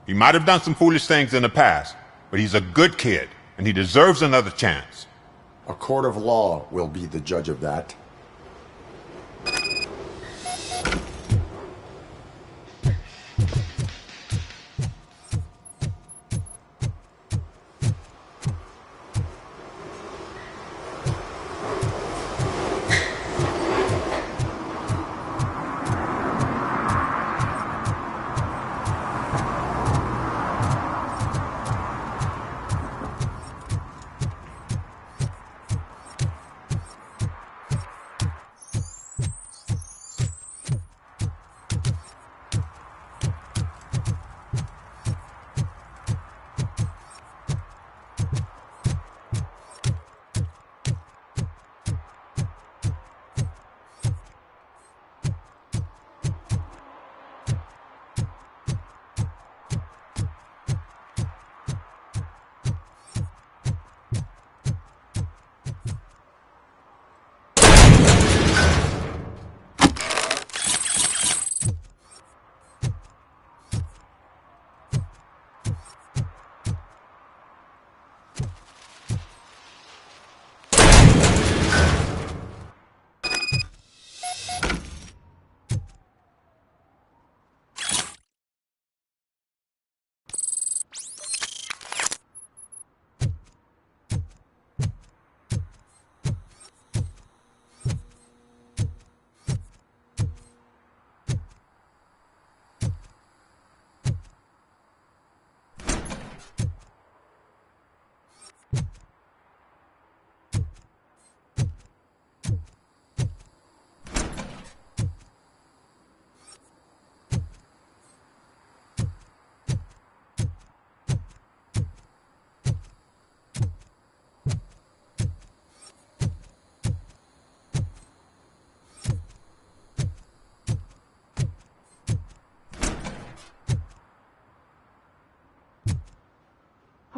He might have done some foolish things in the past, but he's a good kid, and he deserves another chance. A court of law will be the judge of that.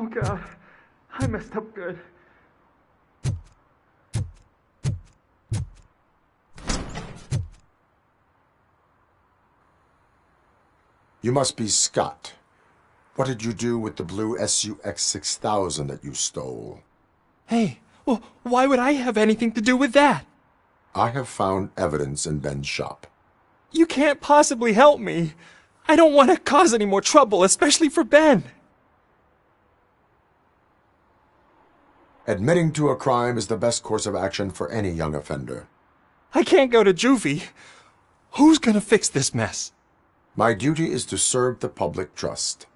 Oh God, I messed up good. You must be Scott. What did you do with the blue SUX 6000 that you stole? Hey, well, why would I have anything to do with that? I have found evidence in Ben's shop. You can't possibly help me. I don't want to cause any more trouble, especially for Ben. Admitting to a crime is the best course of action for any young offender. I can't go to juvie. Who's gonna fix this mess? My duty is to serve the public trust.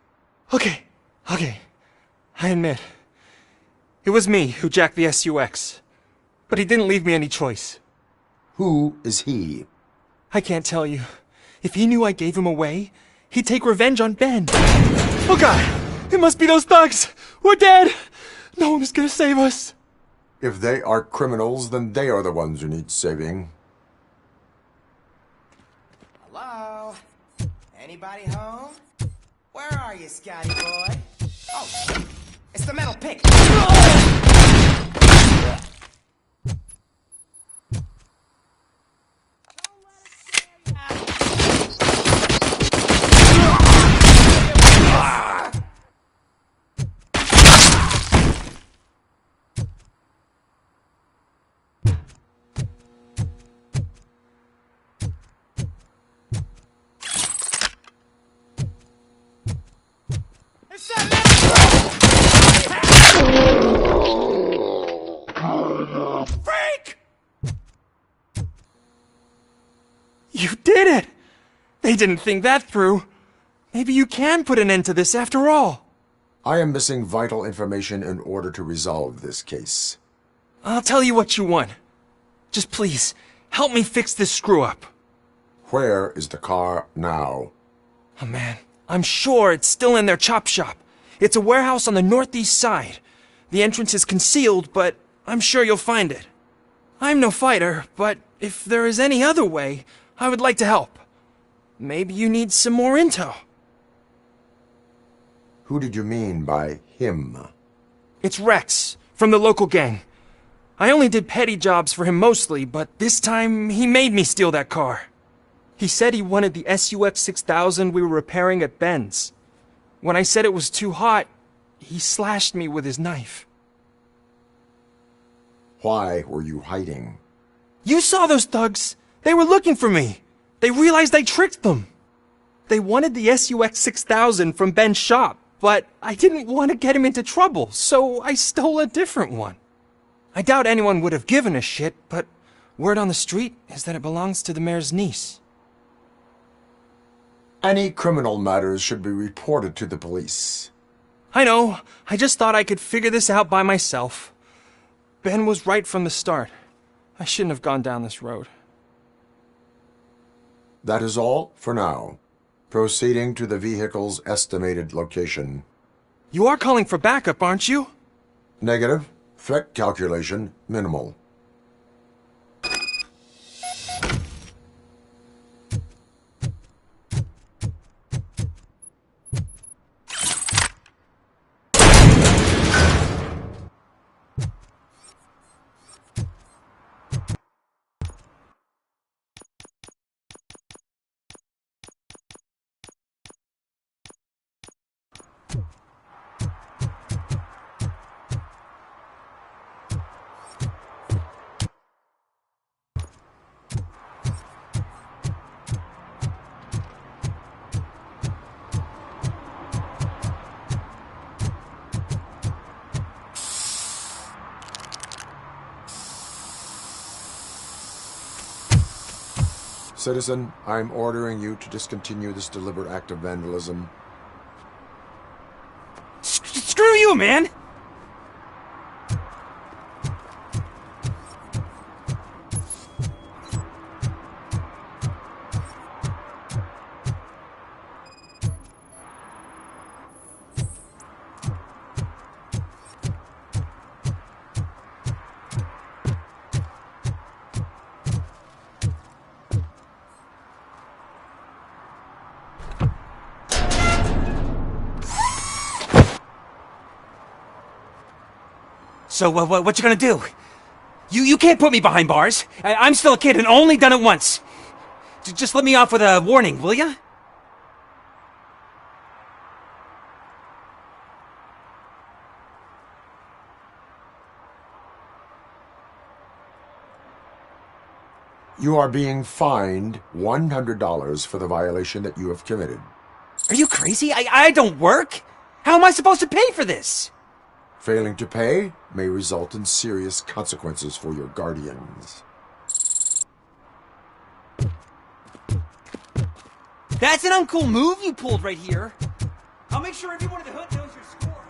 Okay. I admit. It was me who jacked the SUX. But he didn't leave me any choice. Who is he? I can't tell you. If he knew I gave him away, he'd take revenge on Ben. Oh God! It must be those thugs! We're dead! No one is gonna save us. If they are criminals, then they are the ones who need saving. Hello? Anybody home? Where are you, Scotty boy? Oh, shit. It's the metal pick. Freak! You did it! They didn't think that through. Maybe you can put an end to this after all. I am missing vital information in order to resolve this case. I'll tell you what you want. Just please, help me fix this screw-up. Where is the car now? Oh man, I'm sure it's still in their chop shop. It's a warehouse on the northeast side. The entrance is concealed, but I'm sure you'll find it. I'm no fighter, but if there is any other way, I would like to help. Maybe you need some more intel. Who did you mean by him? It's Rex, from the local gang. I only did petty jobs for him mostly, but this time he made me steal that car. He said he wanted the SUX 6000 we were repairing at Ben's. When I said it was too hot, he slashed me with his knife. Why were you hiding? You saw those thugs! They were looking for me! They realized I tricked them! They wanted the SUX 6000 from Ben's shop, but I didn't want to get him into trouble, so I stole a different one. I doubt anyone would have given a shit, but word on the street is that it belongs to the mayor's niece. Any criminal matters should be reported to the police. I know. I just thought I could figure this out by myself. Ben was right from the start. I shouldn't have gone down this road. That is all for now. Proceeding to the vehicle's estimated location. You are calling for backup, aren't you? Negative. Threat calculation minimal. Citizen, I'm ordering you to discontinue this deliberate act of vandalism. Screw you, man! So, what you gonna do? You can't put me behind bars. I'm still a kid and only done it once. Just let me off with a warning, will ya? You are being fined $100 for the violation that you have committed. Are you crazy? I don't work. How am I supposed to pay for this? Failing to pay may result in serious consequences for your guardians. That's an uncool move you pulled right here. I'll make sure everyone in the hood knows your score.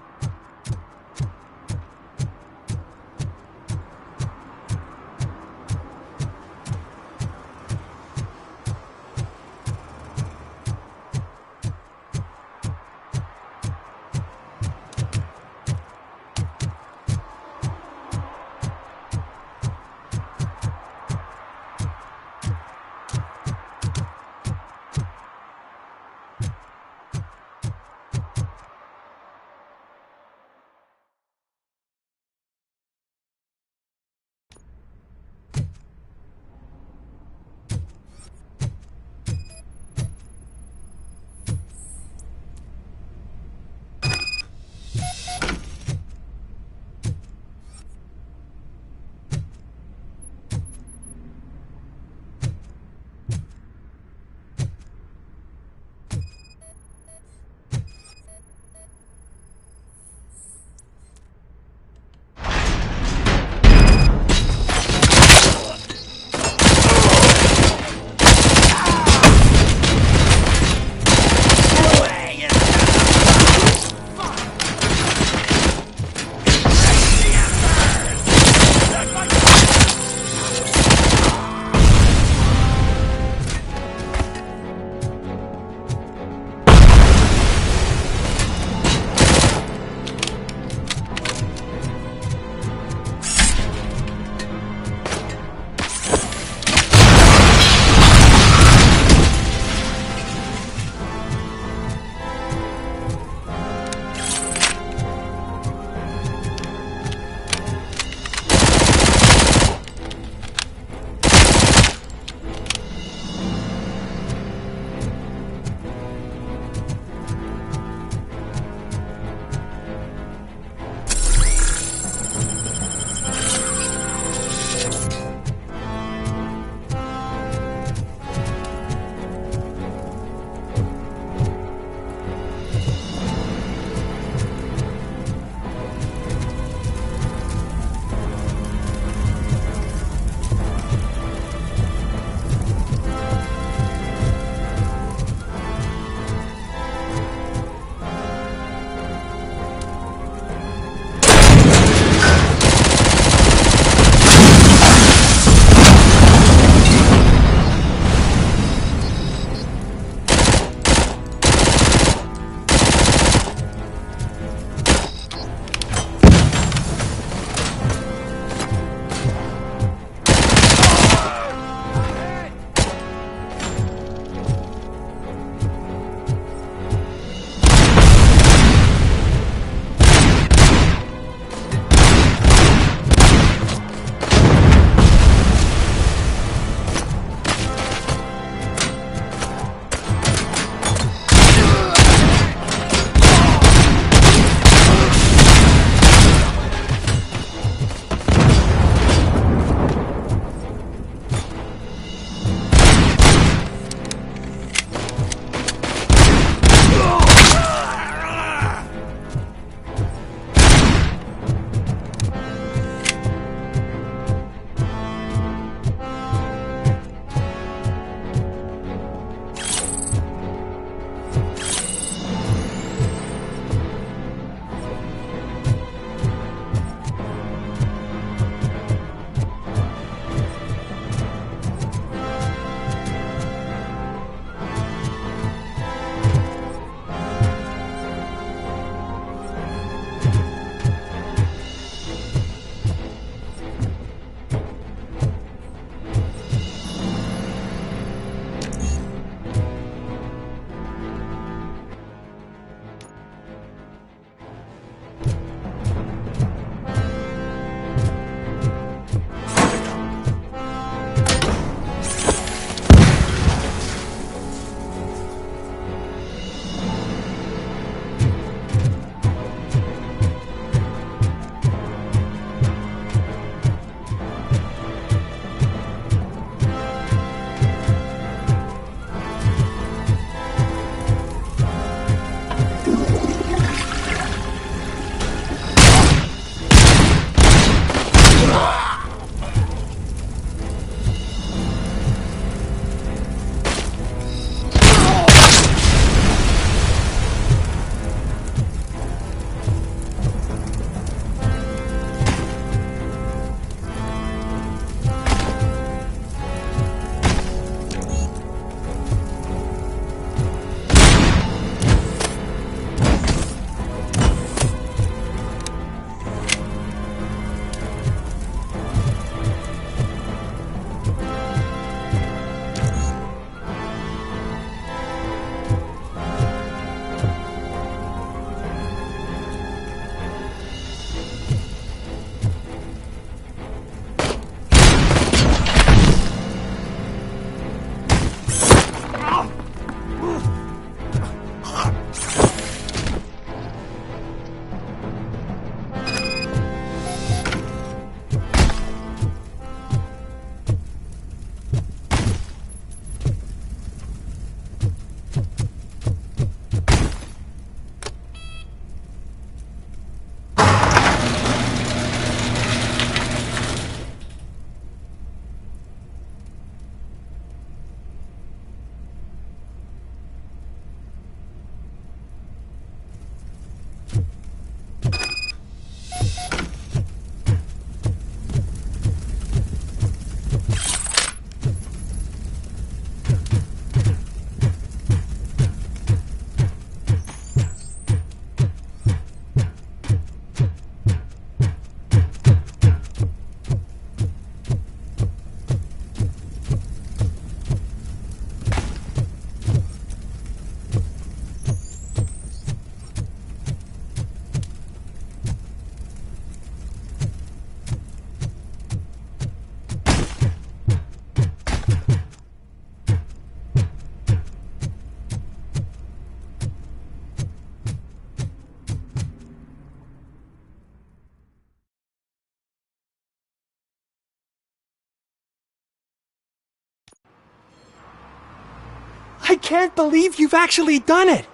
I can't believe you've actually done it!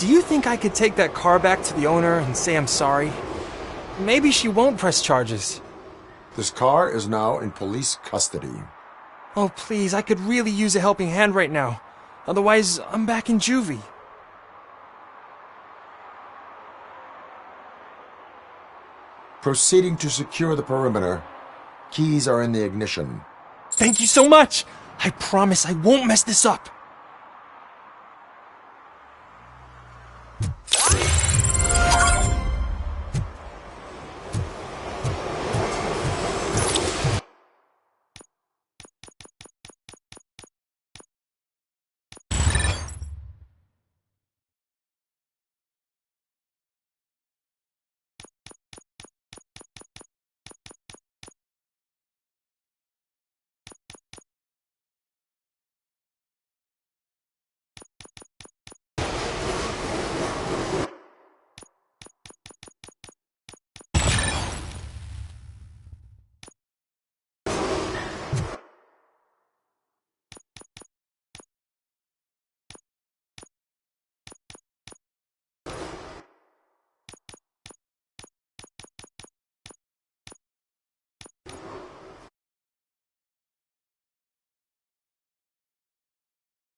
Do you think I could take that car back to the owner and say I'm sorry? Maybe she won't press charges. This car is now in police custody. Oh, please, I could really use a helping hand right now. Otherwise, I'm back in juvie. Proceeding to secure the perimeter. Keys are in the ignition. Thank you so much! I promise I won't mess this up.